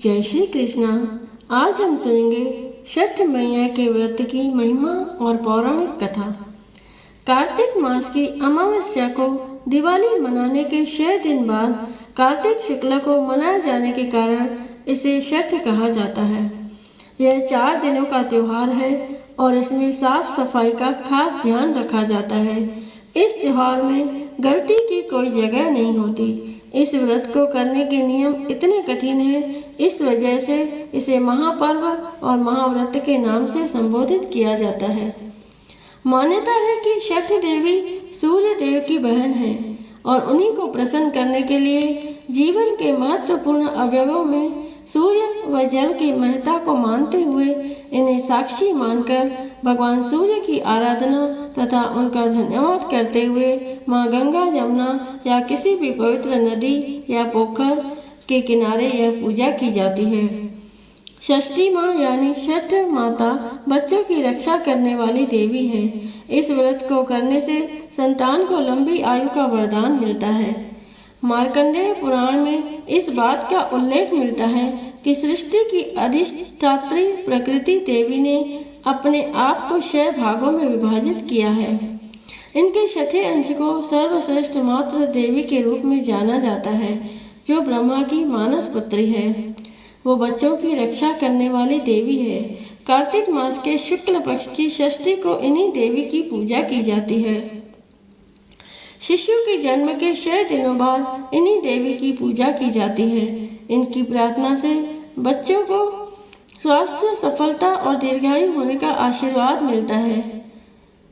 जय श्री कृष्णा। आज हम सुनेंगे छठ मैया के व्रत की महिमा और पौराणिक कथा। कार्तिक मास की अमावस्या को दिवाली मनाने के 6 दिन बाद कार्तिक शुक्ल को मनाए जाने के कारण इसे छठ कहा जाता है। यह 4 दिनों का त्योहार है और इसमें साफ सफाई का खास ध्यान रखा जाता है। इस त्योहार में गलती की कोई जगह नहीं होती। इस व्रत को करने के नियम इतने कठिन हैं, इस वजह से इसे महापर्व और महाव्रत के नाम से संबोधित किया जाता है। मान्यता है कि छठ देवी सूर्य देव की बहन है और उन्हीं को प्रसन्न करने के लिए जीवन के महत्वपूर्ण अवयवों में सूर्य व जल की महत्ता को मानते हुए इन्हें साक्षी मानकर भगवान सूर्य की आराधना तथा उनका धन्यवाद करते हुए माँ गंगा, यमुना या किसी भी पवित्र नदी या पोखर के किनारे यह पूजा की जाती है। षष्ठी माँ यानी छठ माता बच्चों की रक्षा करने वाली देवी है। इस व्रत को करने से संतान को लंबी आयु का वरदान मिलता है। मार्कंडेय पुराण में इस बात का उल्लेख मिलता है कि सृष्टि की अधिष्ठात्री प्रकृति देवी ने अपने आप को 6 भागों में विभाजित किया है। इनके 6ठे अंश को सर्वश्रेष्ठ मात्र देवी के रूप में जाना जाता है, जो ब्रह्मा की मानस पुत्री है। वो बच्चों की रक्षा करने वाली देवी है। कार्तिक मास के शुक्ल पक्ष की षष्ठी को इन्हीं देवी की पूजा की जाती है। शिशु के जन्म के 6 दिनों बाद इन्हीं देवी की पूजा की जाती है। इनकी प्रार्थना से बच्चों को स्वास्थ्य, सफलता और दीर्घायु होने का आशीर्वाद मिलता है।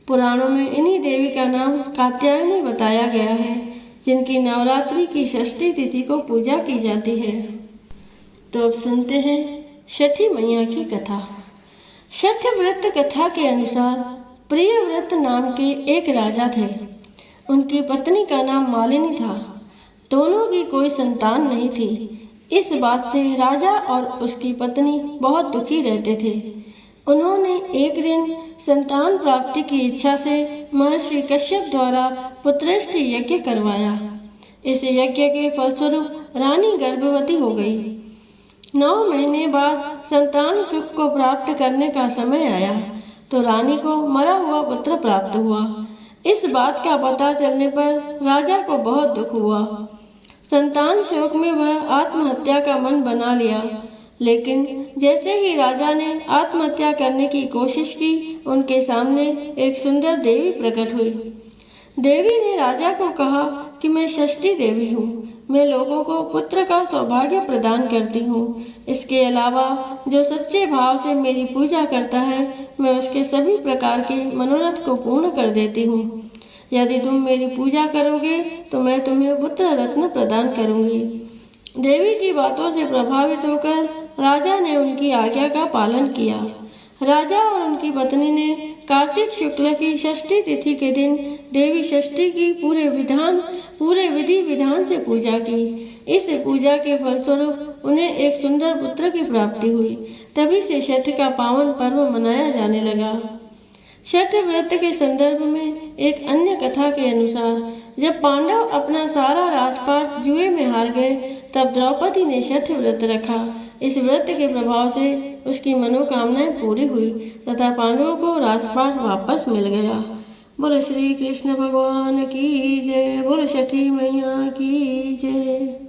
पुराणों में इन्हीं देवी का नाम कात्यायनी बताया गया है, जिनकी नवरात्रि की षष्ठी तिथि को पूजा की जाती है। तो अब सुनते हैं छठी मैया की कथा। छठ व्रत कथा के अनुसार प्रियव्रत नाम के एक राजा थे। उनकी पत्नी का नाम मालिनी था। दोनों की कोई संतान नहीं थी। इस बात से राजा और उसकी पत्नी बहुत दुखी रहते थे। उन्होंने एक दिन संतान प्राप्ति की इच्छा से महर्षि कश्यप द्वारा पुत्रेष्टि यज्ञ करवाया। इस यज्ञ के फलस्वरूप रानी गर्भवती हो गई। 9 महीने बाद संतान सुख को प्राप्त करने का समय आया तो रानी को मरा हुआ पुत्र प्राप्त हुआ। इस बात का पता चलने पर राजा को बहुत दुख हुआ। संतान शोक में वह आत्महत्या का मन बना लिया, लेकिन जैसे ही राजा ने आत्महत्या करने की कोशिश की, उनके सामने एक सुंदर देवी प्रकट हुई। देवी ने राजा को कहा कि मैं षष्ठी देवी हूँ। मैं लोगों को पुत्र का सौभाग्य प्रदान करती हूँ। इसके अलावा जो सच्चे भाव से मेरी पूजा करता है, मैं उसके सभी प्रकार के मनोरथ को पूर्ण कर देती हूँ। यदि तुम मेरी पूजा करोगे तो मैं तुम्हें पुत्र रत्न प्रदान करूँगी। देवी की बातों से प्रभावित होकर राजा ने उनकी आज्ञा का पालन किया। राजा और उनकी पत्नी ने कार्तिक शुक्ल की षष्ठी तिथि के दिन देवी षष्ठी की पूरे विधि विधान से पूजा की। इस पूजा के फलस्वरूप उन्हें एक सुंदर पुत्र की प्राप्ति हुई। तभी से छठ का पावन पर्व मनाया जाने लगा। छठ व्रत के संदर्भ में एक अन्य कथा के अनुसार जब पांडव अपना सारा राजपाट जुए में हार गए, तब द्रौपदी ने छठ व्रत रखा। इस व्रत के प्रभाव से उसकी मनोकामनाएं पूरी हुई तथा पांडवों को राजपाट वापस मिल गया। बोलो श्री कृष्ण भगवान की जय। बोलो छठी मैया की जय।